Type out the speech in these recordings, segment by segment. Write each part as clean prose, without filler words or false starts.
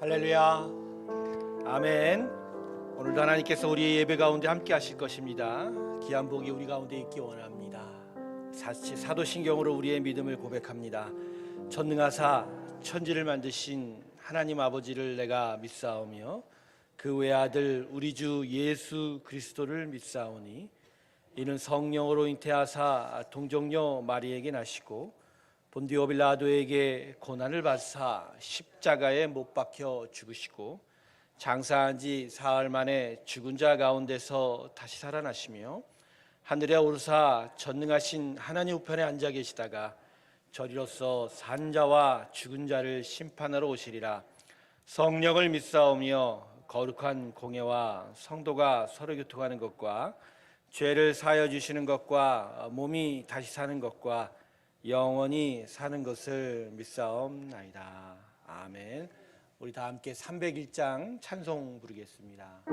할렐루야. 아멘. 오늘도 하나님께서 우리의 예배 가운데 함께 하실 것입니다. 귀한 복이 우리 가운데 있기 원합니다. 사도신경으로 우리의 믿음을 고백합니다. 전능하사 천지를 만드신 하나님 아버지를 내가 믿사오며 그 외아들 우리 주 예수 그리스도를 믿사오니 이는 성령으로 잉태하사 동정녀 마리에게 나시고 본디오 빌라도에게 고난을 받사 십자가에 못 박혀 죽으시고 장사한 지 사흘 만에 죽은 자 가운데서 다시 살아나시며 하늘에 오르사 전능하신 하나님 우편에 앉아 계시다가 저리로서 산 자와 죽은 자를 심판하러 오시리라. 성령을 믿사오며 거룩한 공예와 성도가 서로 교통하는 것과 죄를 사하여 주시는 것과 몸이 다시 사는 것과 영원히 사는 것을 믿사옵나이다. 아멘. 우리 다 함께 301장 찬송 부르겠습니다.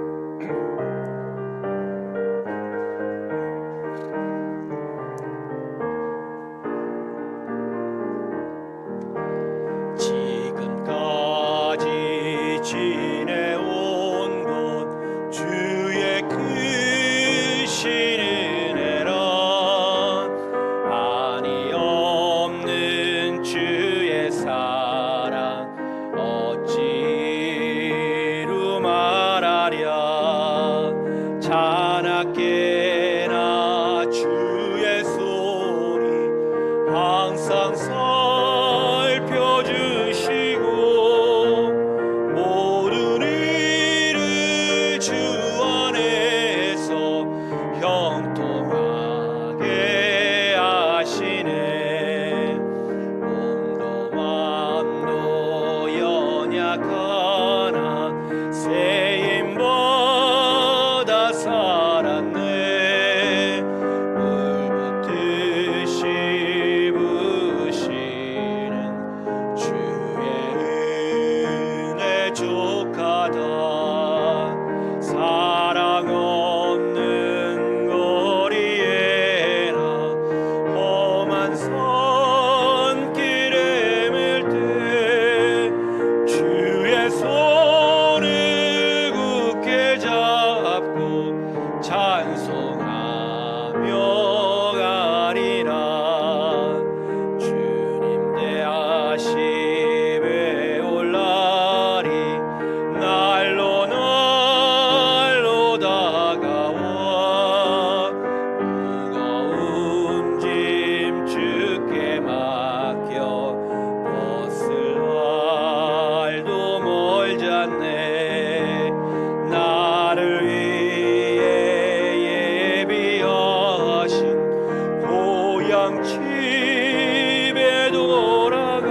지금까지 지내온 것 주의 크신 자나깨나 주의 소리 항상 살펴주시고 모든 일을 주 안에서 형통하게 하시네. 몸도 맘도 연약하나 세임보다 살았네. 물 붓듯이 부으시는 주의 은혜 족하다. 사랑 없는 거리에나 험한 손길에 맬 때 주의 손을 굳게 잡고 찬송하며 가리라. 주님 대하심에 올라리 날로 날로 다가와 무거운 짐 주께 맡겨 벗을 날도 멀지 않네. 나를 위해 예비하신 고향 집에 돌아가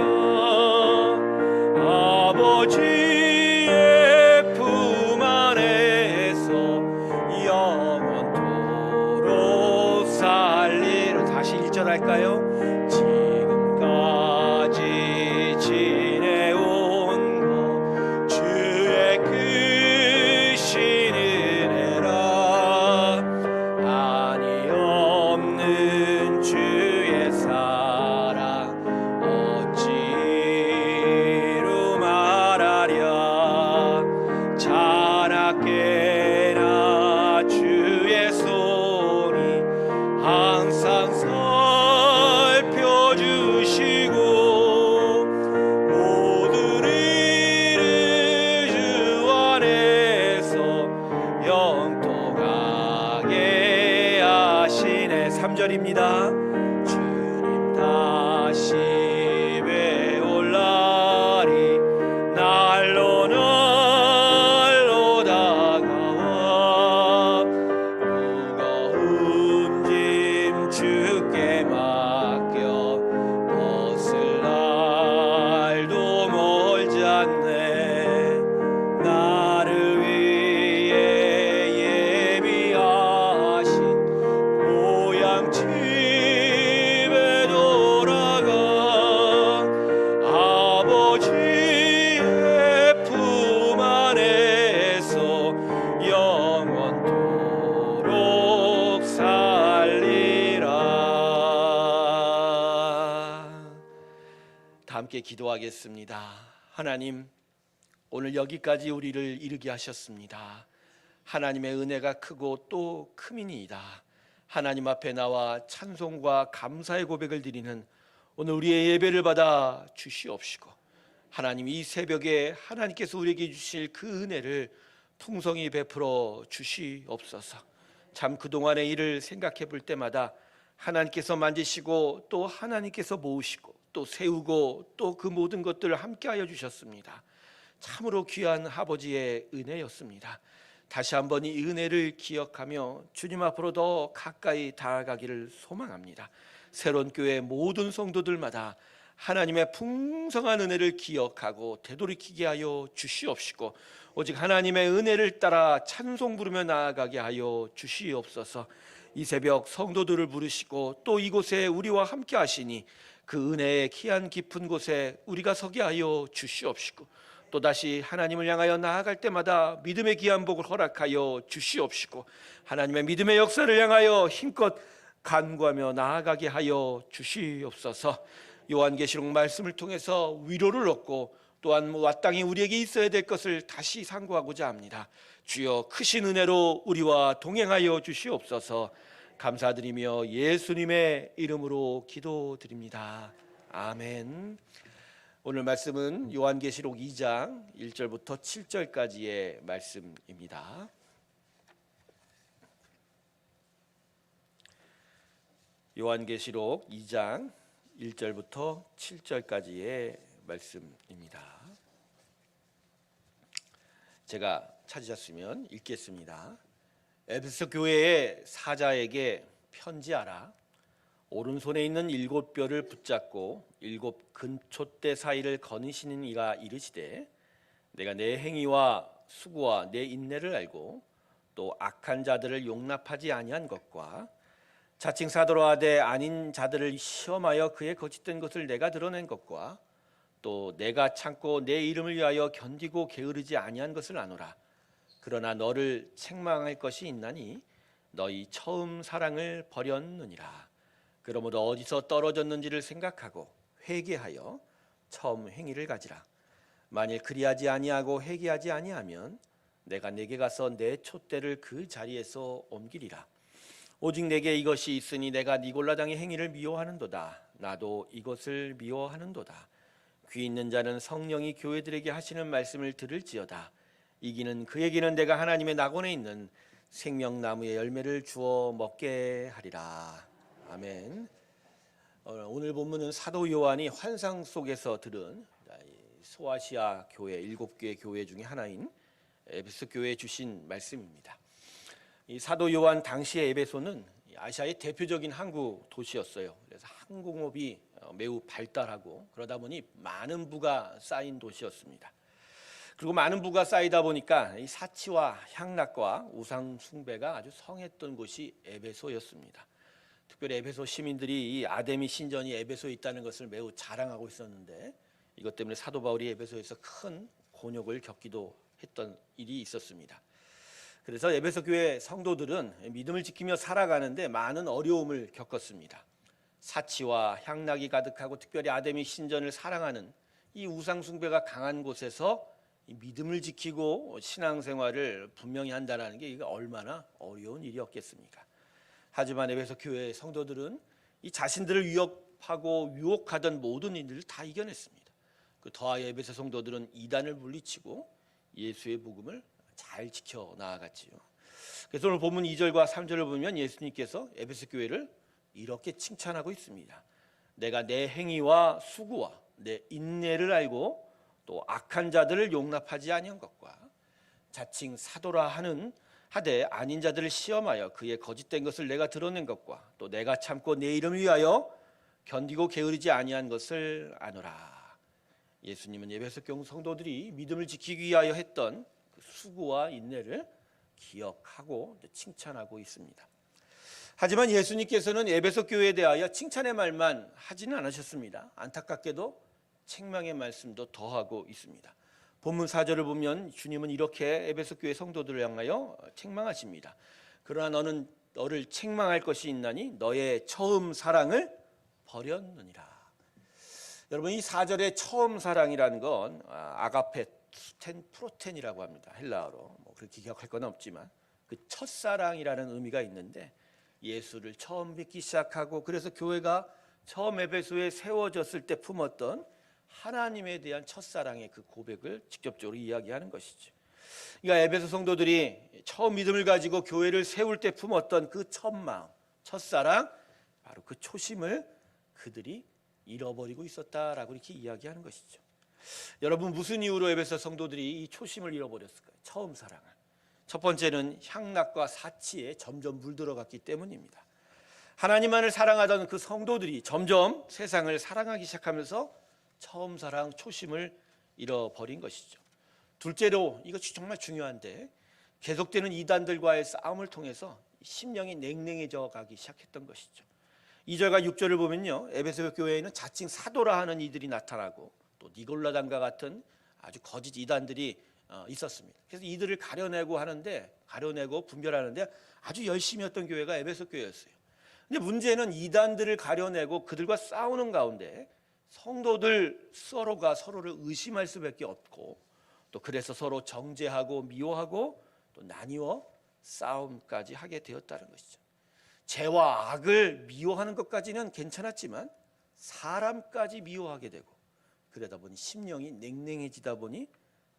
아버지의 품 안에서 영원토록 살리로. 다시 1절 할까요? 지금까지 지내온 것 주의 크신 은혜라. 한이 없는 주의 사랑 어찌로 말하랴. 자나깨나 주의 손이 항상 살펴주시고 모든 일을 주 안에서 영통하게 하시네. 3절입니다. 주님 다시 배올라리 날로 날로 다가와 무거운 짐 주께 맡겨 벗을 날도 멀지 않네. 나를 위해 예비하신 고향 집에 돌아가 아버지의 품 안에서 영원토록 살리라. 다 함께 기도하겠습니다. 하나님, 오늘 여기까지 우리를 이르게 하셨습니다. 하나님의 은혜가 크고 또 크미니이다. 하나님 앞에 나와 찬송과 감사의 고백을 드리는 오늘 우리의 예배를 받아 주시옵시고, 하나님 이 새벽에 하나님께서 우리에게 주실 그 은혜를 풍성히 베풀어 주시옵소서. 참 그동안의 일을 생각해 볼 때마다 하나님께서 만지시고 또 하나님께서 모으시고 또 세우고 또 그 모든 것들을 함께하여 주셨습니다. 참으로 귀한 아버지의 은혜였습니다. 다시 한번 이 은혜를 기억하며 주님 앞으로 더 가까이 다가가기를 소망합니다. 새로운 교회 모든 성도들마다 하나님의 풍성한 은혜를 기억하고 되돌이키게 하여 주시옵시고, 오직 하나님의 은혜를 따라 찬송 부르며 나아가게 하여 주시옵소서. 이 새벽 성도들을 부르시고 또 이곳에 우리와 함께 하시니 그 은혜의 기한 깊은 곳에 우리가 서게 하여 주시옵시고, 또다시 하나님을 향하여 나아갈 때마다 믿음의 귀한 복을 허락하여 주시옵시고, 하나님의 믿음의 역사를 향하여 힘껏 간구하며 나아가게 하여 주시옵소서. 요한계시록 말씀을 통해서 위로를 얻고 또한 마땅히 우리에게 있어야 될 것을 다시 상고하고자 합니다. 주여 크신 은혜로 우리와 동행하여 주시옵소서. 감사드리며 예수님의 이름으로 기도드립니다. 아멘. 오늘 말씀은 요한계시록 2장 1절부터 7절까지의 말씀입니다. 요한계시록 2장 1절부터 7절까지의 말씀입니다. 제가 찾으셨으면 읽겠습니다. 에베소 교회의 사자에게 편지하라. 오른손에 있는 7뼈를 붙잡고 7 근촛대 사이를 거니시는 이가 이르시되, 내가 내 행위와 수고와 내 인내를 알고 또 악한 자들을 용납하지 아니한 것과 자칭 사도라하되 아닌 자들을 시험하여 그의 거짓된 것을 내가 드러낸 것과 또 내가 참고 내 이름을 위하여 견디고 게으르지 아니한 것을 아노라. 그러나 너를 책망할 것이 있나니 너희 처음 사랑을 버렸느니라. 그러므로 어디서 떨어졌는지를 생각하고 회개하여 처음 행위를 가지라. 만일 그리하지 아니하고 회개하지 아니하면 내가 내게 가서 내 촛대를 그 자리에서 옮기리라. 오직 내게 이것이 있으니 내가 니골라당의 행위를 미워하는도다. 나도 이것을 미워하는도다. 귀 있는 자는 성령이 교회들에게 하시는 말씀을 들을지어다. 이기는 그에게는 내가 하나님의 낙원에 있는 생명나무의 열매를 주어 먹게 하리라. 아멘. 오늘 본문은 사도 요한이 환상 속에서 들은 소아시아 교회 7개의 교회 중에 하나인 에베소 교회에 주신 말씀입니다. 이 사도 요한 당시의 에베소는 아시아의 대표적인 항구 도시였어요. 그래서 항공업이 매우 발달하고 그러다 보니 많은 부가 쌓인 도시였습니다. 그리고 많은 부가 쌓이다 보니까 이 사치와 향락과 우상 숭배가 아주 성했던 곳이 에베소였습니다. 특별히 에베소 시민들이 이 아데미 신전이 에베소에 있다는 것을 매우 자랑하고 있었는데, 이것 때문에 사도 바울이 에베소에서 큰 곤욕을 겪기도 했던 일이 있었습니다. 그래서 에베소 교회 성도들은 믿음을 지키며 살아가는데 많은 어려움을 겪었습니다. 사치와 향락이 가득하고 특별히 아데미 신전을 사랑하는 이 우상 숭배가 강한 곳에서 이 믿음을 지키고 신앙생활을 분명히 한다는 게 이게 얼마나 어려운 일이었겠습니까? 하지만 에베소 교회 성도들은 이 자신들을 위협하고 유혹하던 모든 일들을 다 이겨냈습니다. 그 더하여 에베소 성도들은 이단을 물리치고 예수의 복음을 잘 지켜 나아갔지요. 그래서 오늘 본문 2절과 3절을 보면 예수님께서 에베소 교회를 이렇게 칭찬하고 있습니다. 내가 내 행위와 수고와 내 인내를 알고 또 악한 자들을 용납하지 아니한 것과 자칭 사도라 하되 아닌 자들을 시험하여 그의 거짓된 것을 내가 드러낸 것과 또 내가 참고 내 이름을 위하여 견디고 게으르지 아니한 것을 아노라. 예수님은 에베소 교회 성도들이 믿음을 지키기 위하여 했던 그 수고와 인내를 기억하고 칭찬하고 있습니다. 하지만 예수님께서는 에베소 교회에 대하여 칭찬의 말만 하지는 않으셨습니다. 안타깝게도 책망의 말씀도 더하고 있습니다. 본문 4절을 보면 주님은 이렇게 에베소 교회 성도들을 향하여 책망하십니다. 그러나 너를 책망할 것이 있나니 너의 처음 사랑을 버렸느니라. 여러분, 이 4절의 처음 사랑이라는 건 아가페 수텐 프로텐이라고 합니다. 헬라어로. 뭐 그렇게 기억할 건 없지만 그 첫사랑이라는 의미가 있는데 예수를 처음 믿기 시작하고 그래서 교회가 처음 에베소에 세워졌을 때 품었던 하나님에 대한 첫사랑의 그 고백을 직접적으로 이야기하는 것이죠. 그러니까 에베소 성도들이 처음 믿음을 가지고 교회를 세울 때 품었던 그 첫 마음, 첫사랑, 바로 그 초심을 그들이 잃어버리고 있었다라고 이렇게 이야기하는 것이죠. 여러분, 무슨 이유로 에베소 성도들이 이 초심을 잃어버렸을까요? 처음 사랑을. 첫 번째는 향락과 사치에 점점 물들어갔기 때문입니다. 하나님만을 사랑하던 그 성도들이 점점 세상을 사랑하기 시작하면서 처음 사랑, 초심을 잃어버린 것이죠. 둘째로, 이것이 정말 중요한데, 계속되는 이단들과의 싸움을 통해서 심령이 냉랭해져 가기 시작했던 것이죠. 2절과 6절을 보면요, 에베소 교회에는 자칭 사도라 하는 이들이 나타나고 또 니골라당과 같은 아주 거짓 이단들이 있었습니다. 그래서 이들을 가려내고 분별하는데 아주 열심히 했던 교회가 에베소 교회였어요. 근데 문제는 이단들을 가려내고 그들과 싸우는 가운데 성도들 서로가 서로를 의심할 수밖에 없고, 또 그래서 서로 정죄하고 미워하고 또 나뉘어 싸움까지 하게 되었다는 것이죠. 죄와 악을 미워하는 것까지는 괜찮았지만 사람까지 미워하게 되고, 그러다 보니 심령이 냉랭해지다 보니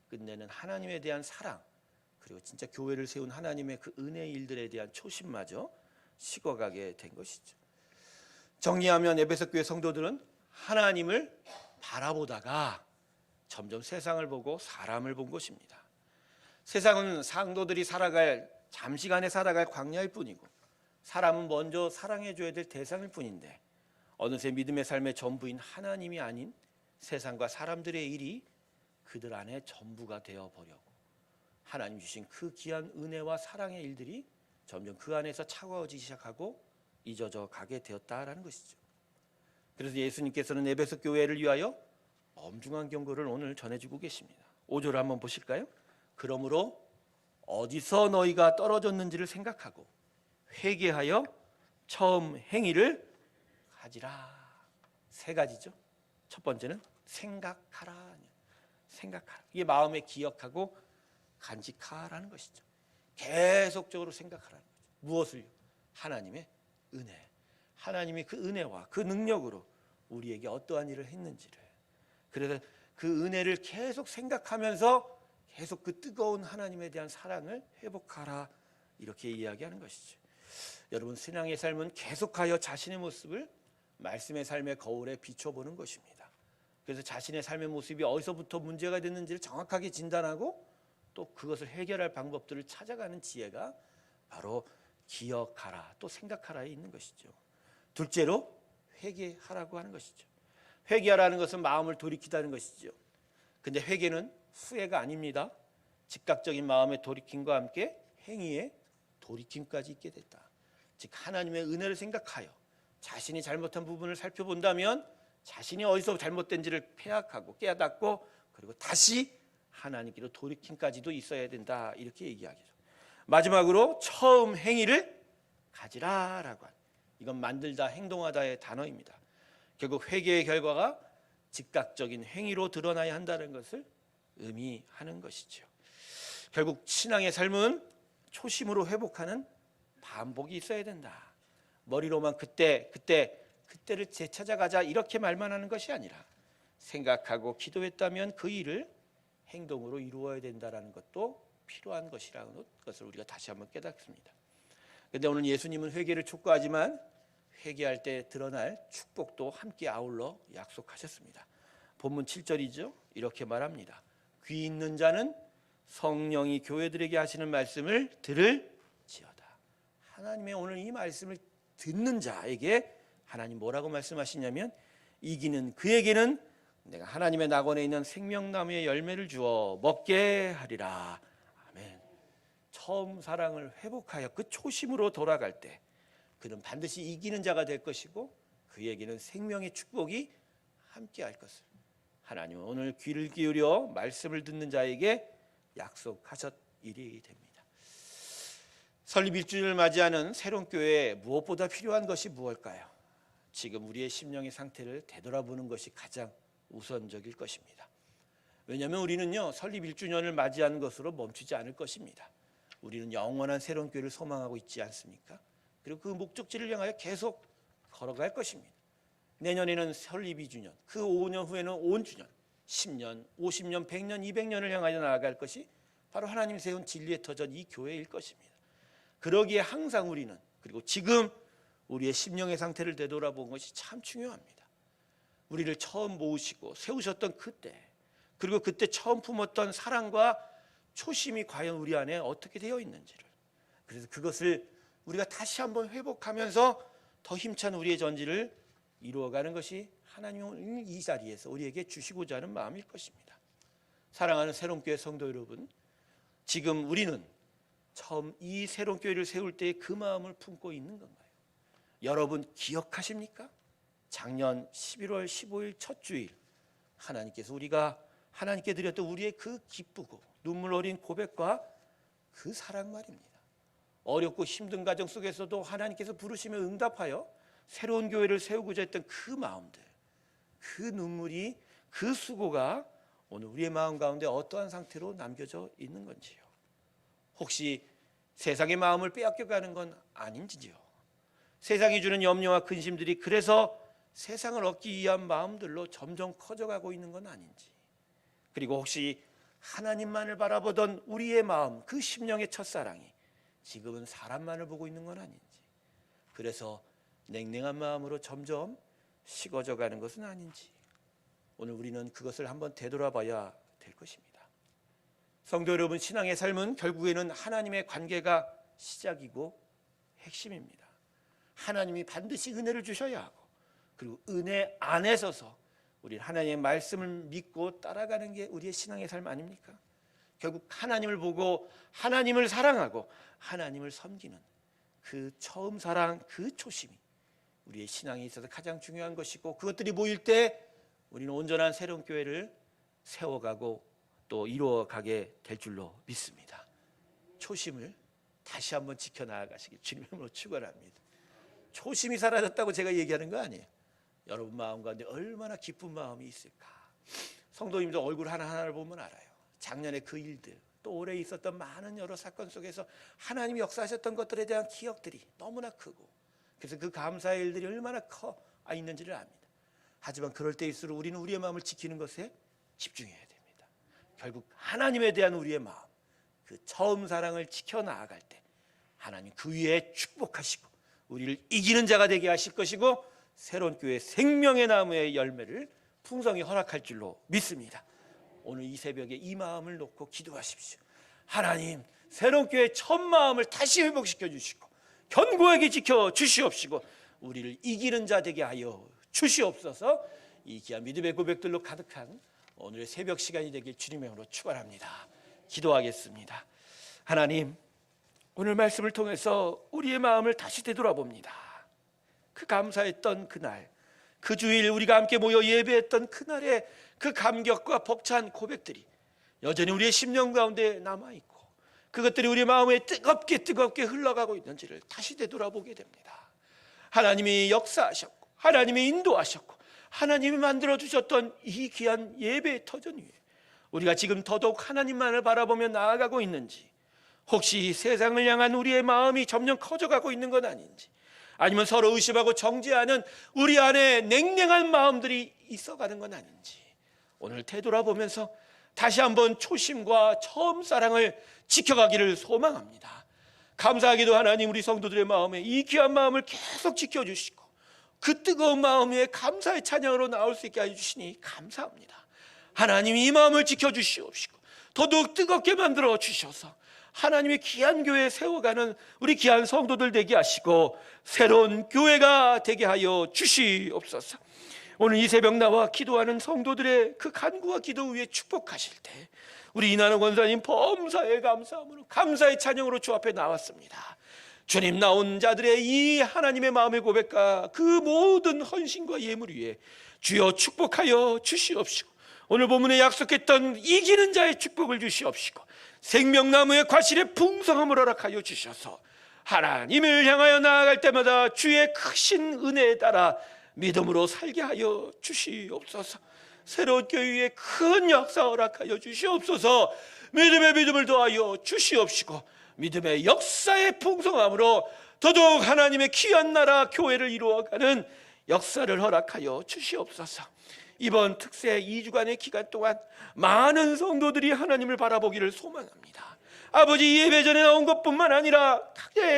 끝내는 하나님에 대한 사랑, 그리고 진짜 교회를 세운 하나님의 그 은혜의 일들에 대한 초심마저 식어가게 된 것이죠. 정리하면 에베소 교회 성도들은 하나님을 바라보다가 점점 세상을 보고 사람을 본 것입니다. 세상은 성도들이 잠시간에 살아갈 광야일 뿐이고, 사람은 먼저 사랑해줘야 될 대상일 뿐인데, 어느새 믿음의 삶의 전부인 하나님이 아닌 세상과 사람들의 일이 그들 안에 전부가 되어버렸고, 하나님 주신 그 귀한 은혜와 사랑의 일들이 점점 그 안에서 차가워지기 시작하고 잊어져 가게 되었다라는 것이죠. 그래서 예수님께서는 에베소 교회를 위하여 엄중한 경고를 오늘 전해주고 계십니다. 5절을 한번 보실까요? 그러므로 어디서 너희가 떨어졌는지를 생각하고 회개하여 처음 행위를 가지라. 세 가지죠. 첫 번째는 생각하라. 이게 마음에 기억하고 간직하라는 것이죠. 계속적으로 생각하라는 거죠. 무엇을요? 하나님의 은혜. 하나님이 그 은혜와 그 능력으로 우리에게 어떠한 일을 했는지를, 그래서 그 은혜를 계속 생각하면서 계속 그 뜨거운 하나님에 대한 사랑을 회복하라, 이렇게 이야기하는 것이죠. 여러분, 신앙의 삶은 계속하여 자신의 모습을 말씀의 삶의 거울에 비춰보는 것입니다. 그래서 자신의 삶의 모습이 어디서부터 문제가 됐는지를 정확하게 진단하고 또 그것을 해결할 방법들을 찾아가는 지혜가 바로 기억하라, 또 생각하라에 있는 것이죠. 둘째로 회개하라고 하는 것이죠. 회개하라는 것은 마음을 돌이키다는 것이죠. 근데 회개는 후회가 아닙니다. 즉각적인 마음의 돌이킴과 함께 행위의 돌이킴까지 있게 됐다. 즉 하나님의 은혜를 생각하여 자신이 잘못한 부분을 살펴본다면 자신이 어디서 잘못된지를 파악하고 깨닫고, 그리고 다시 하나님께로 돌이킴까지도 있어야 된다, 이렇게 얘기하죠. 마지막으로 처음 행위를 가지라라고 하는, 이건 만들다, 행동하다의 단어입니다. 결국 회개의 결과가 즉각적인 행위로 드러나야 한다는 것을 의미하는 것이죠. 결국 신앙의 삶은 초심으로 회복하는 반복이 있어야 된다. 머리로만 그때를 되찾아가자, 이렇게 말만 하는 것이 아니라 생각하고 기도했다면 그 일을 행동으로 이루어야 된다는 것도 필요한 것이라는 것을 우리가 다시 한번 깨닫습니다. 그런데 오늘 예수님은 회개를 촉구하지만 회개할 때 드러날 축복도 함께 아울러 약속하셨습니다. 본문 7절이죠. 이렇게 말합니다. 귀 있는 자는 성령이 교회들에게 하시는 말씀을 들을지어다. 하나님의 오늘 이 말씀을 듣는 자에게 하나님 뭐라고 말씀하시냐면, 이기는 그에게는 내가 하나님의 낙원에 있는 생명나무의 열매를 주어 먹게 하리라. 아멘. 처음 사랑을 회복하여 그 초심으로 돌아갈 때 그는 반드시 이기는 자가 될 것이고, 그에게는 생명의 축복이 함께할 것을 하나님은 오늘 귀를 기울여 말씀을 듣는 자에게 약속하셨으리 됩니다. 설립 1주년을 맞이하는 새로운 교회에 무엇보다 필요한 것이 무엇일까요? 지금 우리의 심령의 상태를 되돌아보는 것이 가장 우선적일 것입니다. 왜냐하면 우리는요 설립 1주년을 맞이하는 것으로 멈추지 않을 것입니다. 우리는 영원한 새로운 교회를 소망하고 있지 않습니까? 그리고 그 목적지를 향하여 계속 걸어갈 것입니다. 내년에는 설립 2주년, 그 5년 후에는 5주년, 10년, 50년, 100년, 200년을 향하여 나아갈 것이 바로 하나님이 세운 진리의 터전 이 교회일 것입니다. 그러기에 항상 우리는, 그리고 지금 우리의 심령의 상태를 되돌아본 것이 참 중요합니다. 우리를 처음 모으시고 세우셨던 그때, 그리고 그때 처음 품었던 사랑과 초심이 과연 우리 안에 어떻게 되어 있는지를, 그래서 그것을 우리가 다시 한번 회복하면서 더 힘찬 우리의 전지를 이루어가는 것이 하나님은 이 자리에서 우리에게 주시고자 하는 마음일 것입니다. 사랑하는 새롬교회 성도 여러분, 지금 우리는 처음 이 새로운 교회를 세울 때 그 마음을 품고 있는 건가요? 여러분 기억하십니까? 작년 11월 15일 첫 주일, 하나님께서 우리가 하나님께 드렸던 우리의 그 기쁘고 눈물 어린 고백과 그 사랑 말입니다. 어렵고 힘든 가정 속에서도 하나님께서 부르시며 응답하여 새로운 교회를 세우고자 했던 그 마음들, 그 눈물이, 그 수고가 오늘 우리의 마음 가운데 어떠한 상태로 남겨져 있는 건지요? 혹시 세상의 마음을 빼앗겨가는 건 아닌지요? 세상이 주는 염려와 근심들이 그래서 세상을 얻기 위한 마음들로 점점 커져가고 있는 건 아닌지, 그리고 혹시 하나님만을 바라보던 우리의 마음, 그 심령의 첫사랑이 지금은 사람만을 보고 있는 건 아닌지, 그래서 냉랭한 마음으로 점점 식어져 가는 것은 아닌지, 오늘 우리는 그것을 한번 되돌아봐야 될 것입니다. 성도 여러분, 신앙의 삶은 결국에는 하나님의 관계가 시작이고 핵심입니다. 하나님이 반드시 은혜를 주셔야 하고, 그리고 은혜 안에 서서 우리는 하나님의 말씀을 믿고 따라가는 게 우리의 신앙의 삶 아닙니까? 결국 하나님을 보고 하나님을 사랑하고 하나님을 섬기는 그 처음 사랑, 그 초심이 우리의 신앙에 있어서 가장 중요한 것이고, 그것들이 모일 때 우리는 온전한 새로운 교회를 세워가고 또 이루어가게 될 줄로 믿습니다. 초심을 다시 한번 지켜나가시길 주님의 이름으로 축원합니다. 초심이 사라졌다고 제가 얘기하는 거 아니에요. 여러분 마음 가운데 얼마나 기쁜 마음이 있을까. 성도님들 얼굴 하나하나를 보면 알아요. 작년에 그 일들, 또 올해 있었던 많은 여러 사건 속에서 하나님이 역사하셨던 것들에 대한 기억들이 너무나 크고, 그래서 그 감사의 일들이 얼마나 커 있는지를 압니다. 하지만 그럴 때일수록 우리는 우리의 마음을 지키는 것에 집중해야 됩니다. 결국 하나님에 대한 우리의 마음, 그 처음 사랑을 지켜나아갈 때 하나님 그 위에 축복하시고 우리를 이기는 자가 되게 하실 것이고, 새로운 교회 생명의 나무의 열매를 풍성히 허락할 줄로 믿습니다. 오늘 이 새벽에 이 마음을 놓고 기도하십시오. 하나님, 새로운 교회 첫 마음을 다시 회복시켜 주시고 견고하게 지켜 주시옵시고 우리를 이기는 자 되게 하여 주시옵소서. 이 귀한 믿음의 고백들로 가득한 오늘의 새벽 시간이 되길 주님의 이름으로 축원합니다. 기도하겠습니다. 하나님, 오늘 말씀을 통해서 우리의 마음을 다시 되돌아봅니다. 그 감사했던 그날, 그 주일 우리가 함께 모여 예배했던 그날의 그 감격과 벅찬 고백들이 여전히 우리의 심령 가운데 남아있고, 그것들이 우리 마음에 뜨겁게 흘러가고 있는지를 다시 되돌아보게 됩니다. 하나님이 역사하셨고 하나님이 인도하셨고 하나님이 만들어주셨던 이 귀한 예배의 터전 위에 우리가 지금 더더욱 하나님만을 바라보며 나아가고 있는지, 혹시 세상을 향한 우리의 마음이 점점 커져가고 있는 건 아닌지, 아니면 서로 의심하고 정죄하는 우리 안에 냉랭한 마음들이 있어가는 건 아닌지, 오늘 되돌아보면서 다시 한번 초심과 처음 사랑을 지켜가기를 소망합니다. 감사하게도 하나님, 우리 성도들의 마음에 이 귀한 마음을 계속 지켜주시고 그 뜨거운 마음 위에 감사의 찬양으로 나올 수 있게 해주시니 감사합니다. 하나님, 이 마음을 지켜주시옵시고 더더욱 뜨겁게 만들어 주셔서 하나님의 귀한 교회 세워가는 우리 귀한 성도들 되게 하시고 새로운 교회가 되게 하여 주시옵소서. 오늘 이 새벽 나와 기도하는 성도들의 그 간구와 기도 위에 축복하실 때 우리 이난호 권사님 범사에 감사함으로 감사의 찬양으로 주 앞에 나왔습니다. 주님, 나온 자들의 이 하나님의 마음의 고백과 그 모든 헌신과 예물 위에 주여 축복하여 주시옵시고 오늘 본문에 약속했던 이기는 자의 축복을 주시옵시고 생명나무의 과실의 풍성함을 허락하여 주셔서 하나님을 향하여 나아갈 때마다 주의 크신 은혜에 따라 믿음으로 살게 하여 주시옵소서. 새로운 교회 위에 큰 역사 허락하여 주시옵소서. 믿음의 믿음을 더하여 주시옵시고 믿음의 역사의 풍성함으로 더더욱 하나님의 귀한 나라 교회를 이루어가는 역사를 허락하여 주시옵소서. 이번 특세 2주간의 기간 동안 많은 성도들이 하나님을 바라보기를 소망합니다. 아버지, 예배 전에 나온 것뿐만 아니라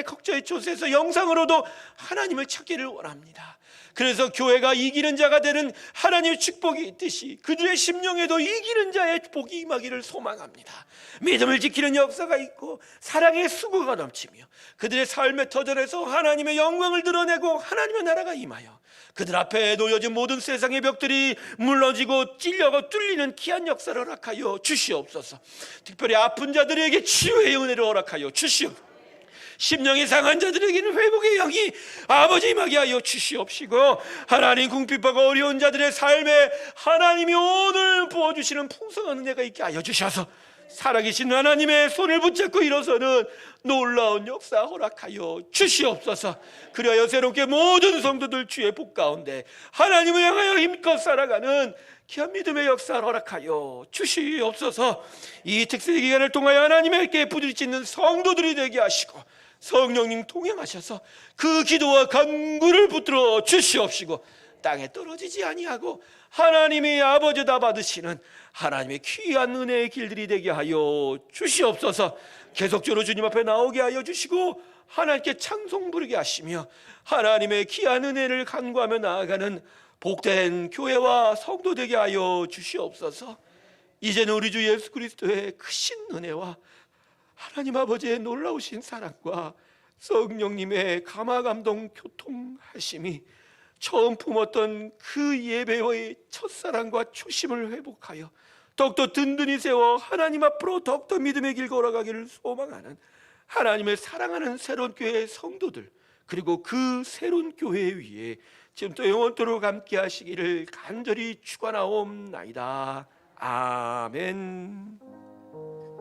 각자의 곳에서 영상으로도 하나님을 찾기를 원합니다. 그래서 교회가 이기는 자가 되는 하나님의 축복이 있듯이 그들의 심령에도 이기는 자의 복이 임하기를 소망합니다. 믿음을 지키는 역사가 있고 사랑의 수고가 넘치며 그들의 삶의 터전에서 하나님의 영광을 드러내고 하나님의 나라가 임하여 그들 앞에 놓여진 모든 세상의 벽들이 무너지고 찔려고 뚫리는 귀한 역사를 허락하여 주시옵소서. 특별히 아픈 자들에게 치유의 은혜를 허락하여 주시옵소서. 심령이 상한 자들에게는 회복의 영이 아버지 임하게 하여 주시옵시고 하나님, 궁핍하고 어려운 자들의 삶에 하나님이 오늘 부어주시는 풍성한 은혜가 있게 하여 주셔서 살아계신 하나님의 손을 붙잡고 일어서는 놀라운 역사 허락하여 주시옵소서. 그리하여 새롭게 모든 성도들 주의 복 가운데 하나님을 향하여 힘껏 살아가는 귀한 믿음의 역사를 허락하여 주시옵소서. 이 특세 기간을 통하여 하나님께 부딪히는 성도들이 되게 하시고 성령님 동행하셔서 그 기도와 간구를 붙들어 주시옵시고 땅에 떨어지지 아니하고 하나님이 아버지다 받으시는 하나님의 귀한 은혜의 길들이 되게 하여 주시옵소서. 계속적으로 주님 앞에 나오게 하여 주시고 하나님께 찬송 부르게 하시며 하나님의 귀한 은혜를 간구하며 나아가는 복된 교회와 성도 되게 하여 주시옵소서. 이제는 우리 주 예수 그리스도의 크신 은혜와 하나님 아버지의 놀라우신 사랑과 성령님의 감화감동 교통하심이 처음 품었던 그 예배의 첫사랑과 초심을 회복하여 더욱더 든든히 세워 하나님 앞으로 더욱더 믿음의 길 걸어가기를 소망하는 하나님을 사랑하는 새로운 교회의 성도들, 그리고 그 새로운 교회 위에 지금부터 영원토록 함께 하시기를 간절히 축원하옵나이다. 아멘.